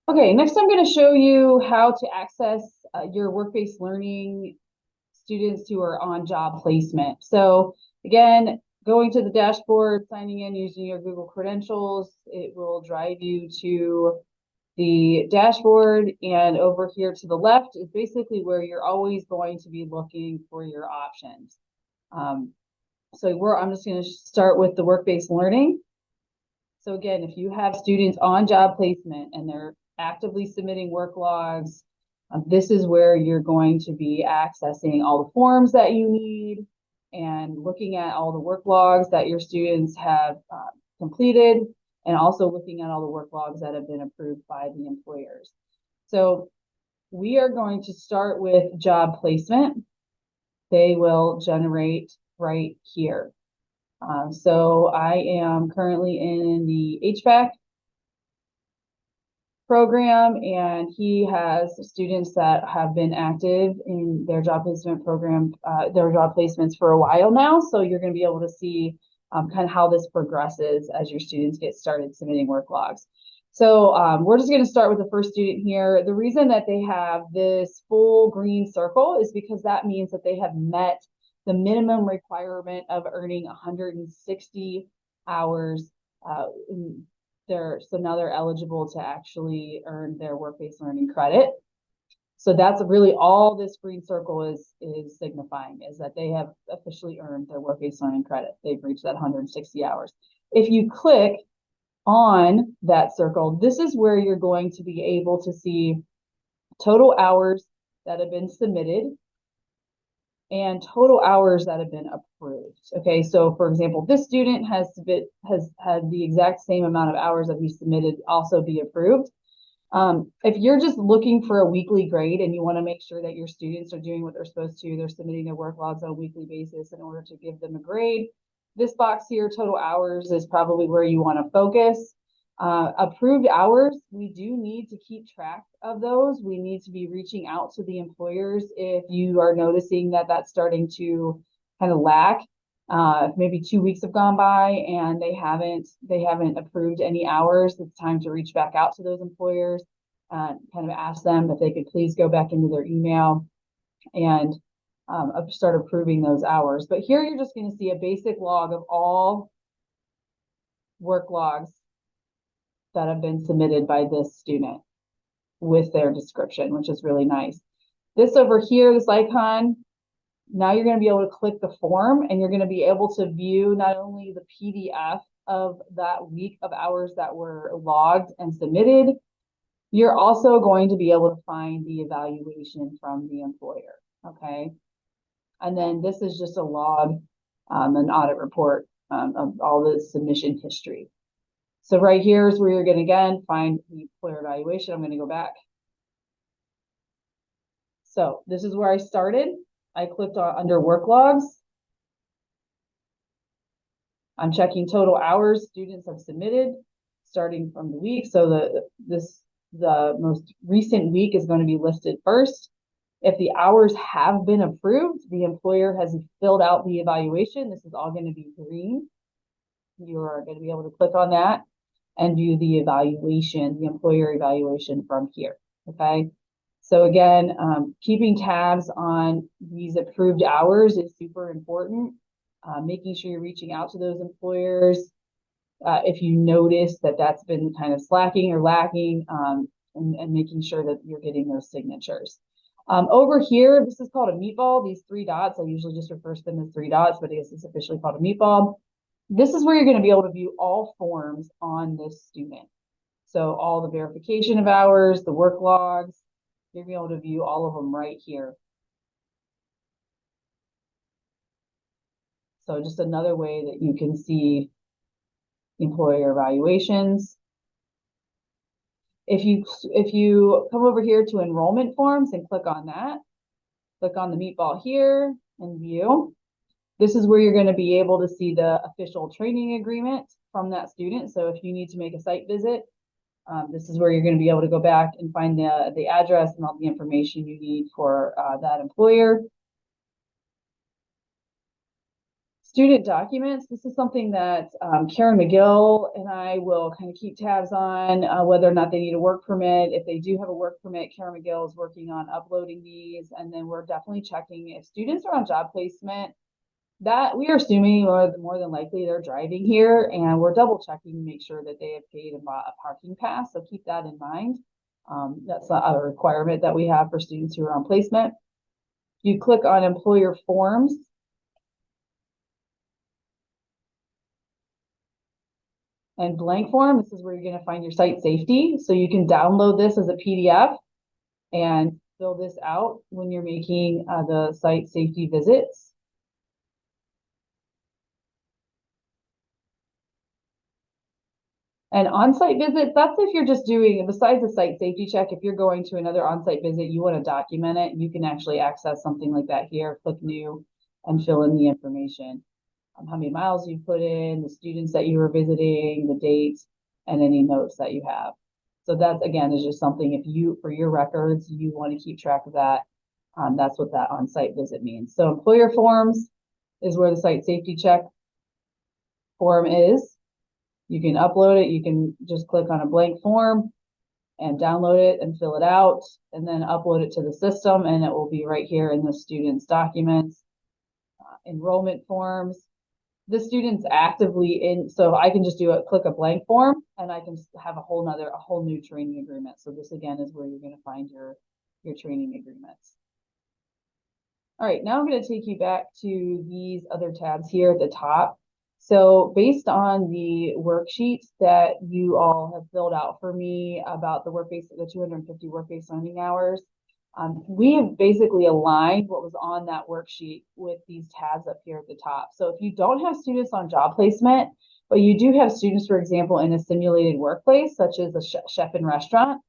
Okay, next I'm going to show you how to access your work-based learning students who are on job placement. So again, going to the dashboard, signing in using your Google credentials, it will drive you to the dashboard, and over here to the left is basically where you're always going to be looking for your options. I'm just going to start with the work-based learning. So again, if you have students on job placement and they're actively submitting work logs, this is where you're going to be accessing all the forms that you need and looking at all the work logs that your students have completed, and also looking at all the work logs that have been approved by the employers. So we are going to start with job placement. They will generate right here. So I am currently in the HVAC program, and he has students that have been active in their job placement program, their job placements for a while now. So you're going to be able to see kind of how this progresses as your students get started submitting work logs. So we're just going to start with the first student here. The reason that they have this full green circle is because that means that they have met the minimum requirement of earning 160 hours so now they're eligible to actually earn their work-based learning credit. So that's really all this green circle is signifying, is that they have officially earned their work-based learning credit. They've reached that 160 hours. If you click on that circle, this is where you're going to be able to see total hours that have been submitted and total hours that have been approved. Okay, so for example, this student has had the exact same amount of hours that he submitted also be approved. If you're just looking for a weekly grade and you want to make sure that your students are doing what they're supposed to, they're submitting their work logs on a weekly basis in order to give them a grade, this box here, total hours, is probably where you want to focus. Approved hours, we do need to keep track of those. We need to be reaching out to the employers if you are noticing that that's starting to kind of lack. Maybe 2 weeks have gone by and they haven't approved any hours. It's time to reach back out to those employers, kind of ask them if they could please go back into their email and start approving those hours. But here you're just going to see a basic log of all work logs that have been submitted by this student with their description, which is really nice. This over here, this icon, now you're going to be able to click the form and you're going to be able to view not only the PDF of that week of hours that were logged and submitted, you're also going to be able to find the evaluation from the employer, okay? And then this is just a log, an audit report of all the submission history. So right here is where you're going to, again, find the employer evaluation. I'm going to go back. So this is where I started. I clicked on under work logs. I'm checking total hours students have submitted starting from the week. So the most recent week is going to be listed first. If the hours have been approved, the employer has filled out the evaluation. This is all going to be green. You are going to be able to click on that and view the evaluation, the employer evaluation from here, okay? So again, keeping tabs on these approved hours is super important. Making sure you're reaching out to those employers if you notice that that's been kind of slacking or lacking, and making sure that you're getting those signatures. Over here, this is called a meatball, these 3 dots. I usually just refer to them as 3 dots, but I guess it's officially called a meatball. This is where you're going to be able to view all forms on this student. So all the verification of hours, the work logs, you're going to be able to view all of them right here. So just another way that you can see employer evaluations. If you come over here to enrollment forms and click on that, click on the meatball here and view. This is where you're going to be able to see the official training agreement from that student. So if you need to make a site visit, this is where you're going to be able to go back and find the address and all the information you need for that employer. Student documents, this is something that Karen McGill and I will kind of keep tabs on, whether or not they need a work permit. If they do have a work permit, Karen McGill is working on uploading these. And then we're definitely checking if students are on job placement, that we are assuming more than likely they're driving here, and we're double checking to make sure that they have paid and bought a parking pass. So keep that in mind. That's a requirement that we have for students who are on placement. You click on employer forms. And blank form, this is where you're going to find your site safety. So you can download this as a PDF and fill this out when you're making the site safety visits. And on-site visits, that's if you're just doing, besides the site safety check, if you're going to another on-site visit, you want to document it, you can actually access something like that here, click new, and fill in the information. How many miles you put in, the students that you were visiting, the dates, and any notes that you have. So that, again, is just something if you, for your records, you want to keep track of that. That's what that on-site visit means. So employer forms is where the site safety check form is. You can upload it. You can just click on a blank form and download it and fill it out, and then upload it to the system, and it will be right here in the student's documents. Enrollment forms. The student's actively in, so I can just click a blank form, and I can have a whole new training agreement. So this again is where you're going to find your training agreements. All right, now I'm going to take you back to these other tabs here at the top. So based on the worksheets that you all have filled out for me about the 250 work-based learning hours, we have basically aligned what was on that worksheet with these tabs up here at the top. So if you don't have students on job placement, but you do have students, for example, in a simulated workplace, such as a chef and restaurant,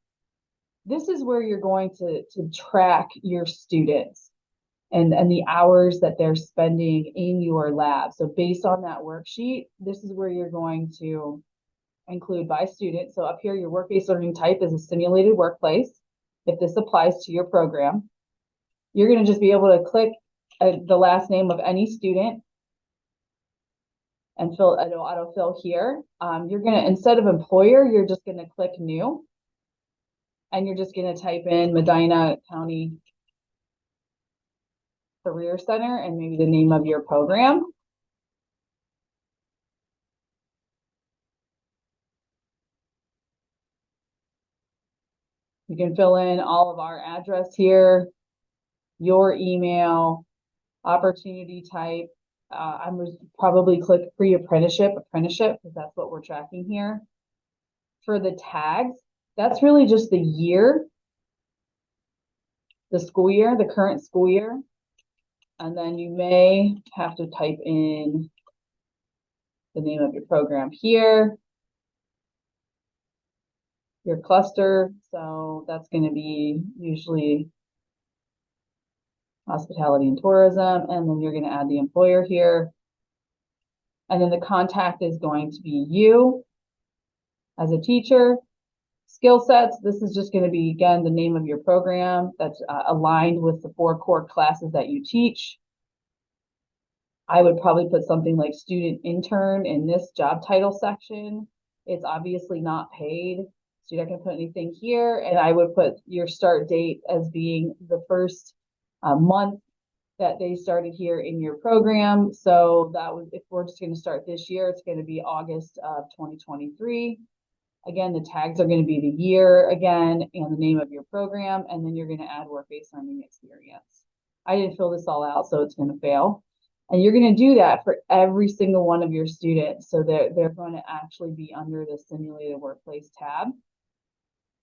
this is where you're going to track your students and the hours that they're spending in your lab. So based on that worksheet, this is where you're going to include by student. So up here, your work-based learning type is a simulated workplace. If this applies to your program, you're going to just be able to click the last name of any student and it'll autofill here. You're going to, instead of employer, you're just going to click new, and you're just going to type in Medina County Career Center and maybe the name of your program. You can fill in all of our address here, your email, opportunity type. I would probably click pre-apprenticeship, because that's what we're tracking here. For the tags, that's really just the year, the school year, the current school year. And then you may have to type in the name of your program here, your cluster. So that's going to be usually hospitality and tourism. And then you're going to add the employer here. And then the contact is going to be you as a teacher. Skill sets, this is just going to be, again, the name of your program that's aligned with the 4 core classes that you teach. I would probably put something like student intern in this job title section. It's obviously not paid, so you're not going to put anything here. And I would put your start date as being the first month that they started here in your program. So that was, if we're just going to start this year, it's going to be August of 2023. Again, the tags are going to be the year again and the name of your program, and then you're going to add work-based learning experience. I didn't fill this all out, so it's going to fail. And you're going to do that for every single one of your students. So they're going to actually be under the simulated workplace tab.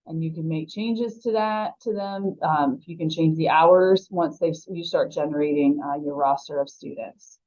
And you can make changes to them. You can change the hours once you start generating your roster of students.